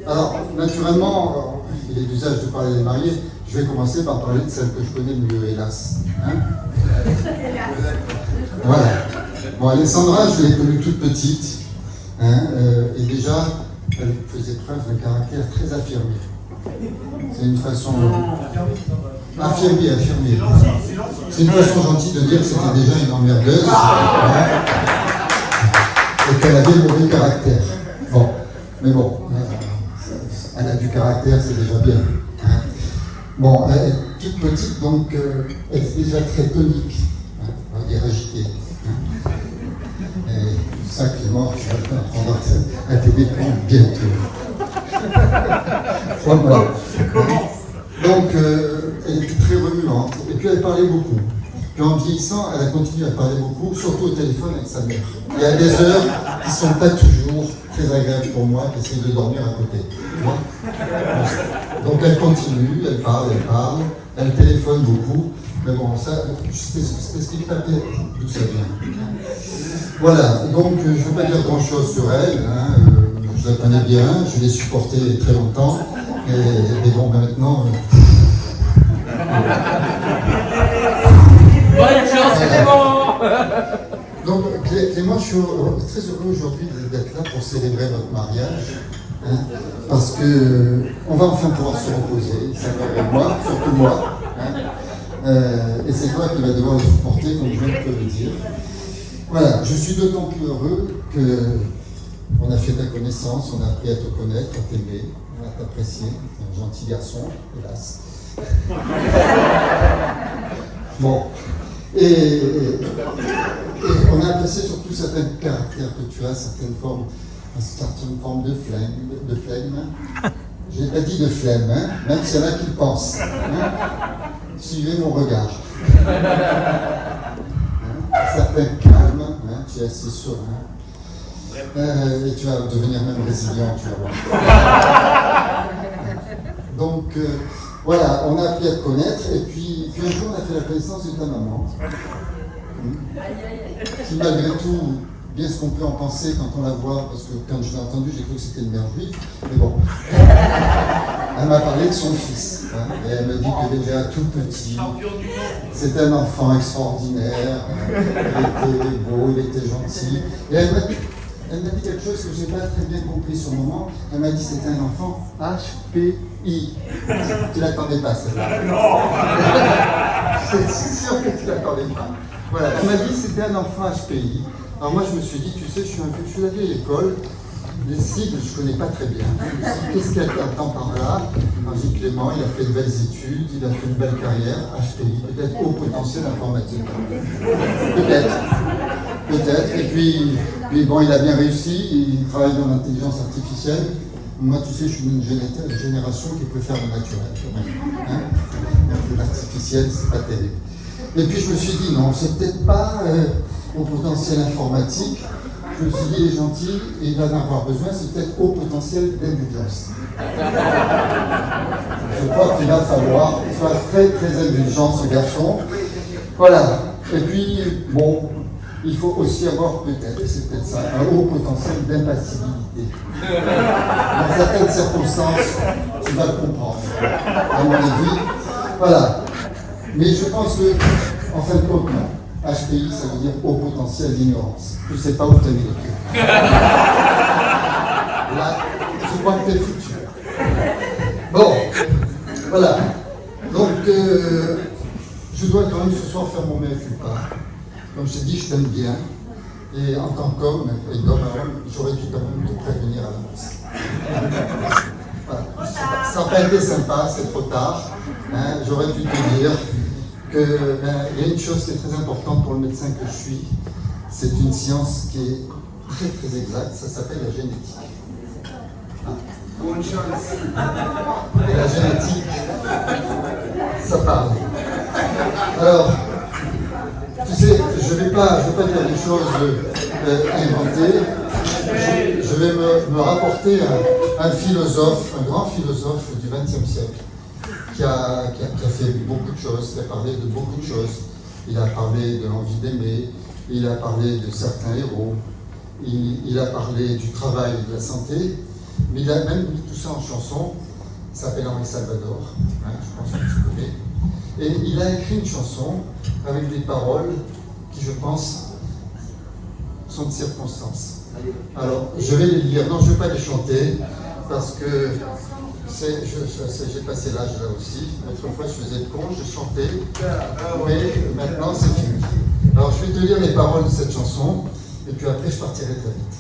Alors, naturellement, il est d'usage de parler des mariés. Je vais commencer par parler de celle que je connais le mieux, hélas. Hein, voilà. Bon, Alessandra, je l'ai connue toute petite. Hein, et déjà, elle faisait preuve d'un caractère très affirmé. C'est une façon... Affirmé. C'est une façon gentille de dire que c'était déjà une emmerdeuse. Hein, et qu'elle avait mauvais caractère. Bon, mais bon, elle a du caractère, c'est déjà bien. Hein. Bon, elle est toute petite, donc elle est déjà très tonique, hein, on va dire agitée. Hein. Et ça, Clément, tu vas apprendre à tes dépens bientôt. Voilà. Donc, elle était très remuante, et puis elle parlait beaucoup. Puis en vieillissant, elle a continué à parler beaucoup, surtout au téléphone avec sa mère. Il y a des heures qui ne sont pas toujours très agréables pour moi, qui essayent de dormir à côté. Tu vois. Donc elle continue, elle parle, elle téléphone beaucoup. Mais bon, ça, je t'explique pas d'où ça vient. Voilà, donc je ne veux pas dire grand-chose sur elle. Hein, je la connais bien, je l'ai supportée très longtemps. Et bon, ben maintenant... Donc Clément, je suis très heureux aujourd'hui d'être là pour célébrer votre mariage, hein, parce que on va enfin pouvoir se reposer, ça va avec moi, surtout moi, hein, et c'est toi qui vas devoir le supporter, comme je viens de te le dire. Voilà, je suis d'autant plus heureux qu'on a fait ta connaissance, on a appris à te connaître, à t'aimer, à t'apprécier, un gentil garçon, hélas. Bon. Et on a apprécié surtout certains caractères que tu as, certaines formes de flemme. Je n'ai pas dit de flemme, hein, même s'il y en a qui le pensent. Hein. Suivez mon regard. Hein, certains calmes, hein, tu es assez serein. Et tu vas devenir même résilient, tu vas voir. Donc, voilà, on a appris à te connaître, et puis un jour on a fait la connaissance de ta maman, qui malgré tout, bien ce qu'on peut en penser quand on la voit, parce que quand je l'ai entendue, j'ai cru que c'était une mère juive, mais bon, elle m'a parlé de son fils, hein, et elle m'a dit que déjà tout petit, c'était un enfant extraordinaire, il était beau, il était gentil, et elle m'a dit quelque chose que je n'ai pas très bien compris sur le moment. Elle m'a dit que c'était un enfant HPI. Tu l'attendais pas, celle-là. Non. C'est sûr que tu l'attendais pas. Voilà, elle m'a dit que c'était un enfant HPI. Alors moi, je me suis dit, tu sais, je suis allé à l'école. Les sigles, je ne connais pas très bien. Qu'est-ce qu'elle attend par là? Alors, j'ai dit, Clément, il a fait de belles études, il a fait une belle carrière, HPI, peut-être haut potentiel informatique. Peut-être. Et puis bon, il a bien réussi, il travaille dans l'intelligence artificielle. Moi, tu sais, je suis d'une génération qui préfère le naturel. Hein, l'artificiel, c'est pas terrible. Et puis je me suis dit, non, c'est peut-être pas au potentiel informatique. Je me suis dit, il est gentil et il va en avoir besoin, c'est peut-être au potentiel d'indulgence. Je crois qu'il va falloir qu'il soit très, très indulgent, ce garçon. Voilà. Et puis, bon, il faut aussi avoir peut-être, c'est peut-être ça, un haut potentiel d'impassibilité. Dans certaines circonstances, tu vas le comprendre, à mon avis. Voilà. Mais je pense que, en fin de compte, non. HPI, ça veut dire haut potentiel d'ignorance. Tu ne sais pas où tu as mis les pieds. Là, je crois que tu es foutu. Bon, voilà. Donc, je dois quand même ce soir faire mon mea culpa. Comme je t'ai dit, je t'aime bien. Et en tant qu'homme et d'homme à homme, j'aurais dû quand même te prévenir à l'avance. Voilà. Ça n'a pas été sympa, c'est trop tard. Hein. J'aurais dû te dire qu'il y a une chose qui est très importante pour le médecin que je suis. C'est une science qui est très très exacte. Ça s'appelle la génétique. Bonne chance. Et la génétique, ça parle. Alors, tu sais, je ne vais pas dire des choses inventées. Je vais me rapporter à un philosophe, un grand philosophe du XXe siècle, qui a fait beaucoup de choses, qui a parlé de beaucoup de choses. Il a parlé de l'envie d'aimer, il a parlé de certains héros, il a parlé du travail et de la santé, Mais il a même mis tout ça en chanson. Il s'appelle Henri Salvador, hein, je pense que tu connais. Et il a écrit une chanson avec des paroles qui, je pense, sont de circonstance. Alors, je vais les lire. Non, je ne vais pas les chanter parce que j'ai passé l'âge là aussi. Autrefois, je faisais le con, je chantais, mais maintenant, c'est fini. Alors, je vais te lire les paroles de cette chanson et puis après, je partirai très vite.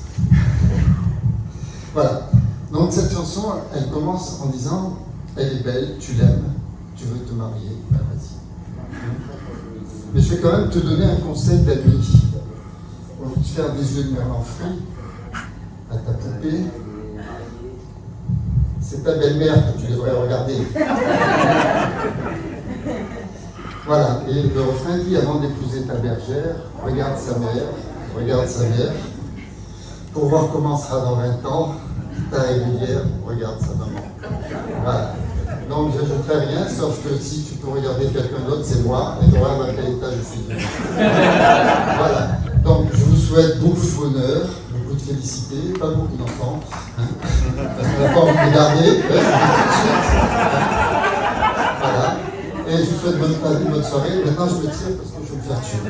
Voilà. Donc, cette chanson, elle commence en disant « Elle est belle, tu l'aimes, tu veux te marier, ben vas-y. » Mais je vais quand même te donner un conseil d'ami. Au lieu de faire des yeux de Merlan fruit à ta poupée, c'est ta belle-mère que tu devrais regarder. Voilà, et le refrain dit, avant d'épouser ta bergère, regarde sa mère, pour voir comment sera dans 20 ans, ta régulière, regarde sa maman. Voilà. Donc je ne fais rien, sauf que si tu peux regarder quelqu'un d'autre, c'est moi, et tu auras à quel état je suis devenu. Voilà. Donc je vous souhaite beaucoup de bonheur, beaucoup de félicité, pas beaucoup d'enfants, hein, parce qu'on n'a pas envie de garder, tout de suite. Voilà. Et je vous souhaite bonne soirée. Maintenant je me tire parce que je vais me faire tuer.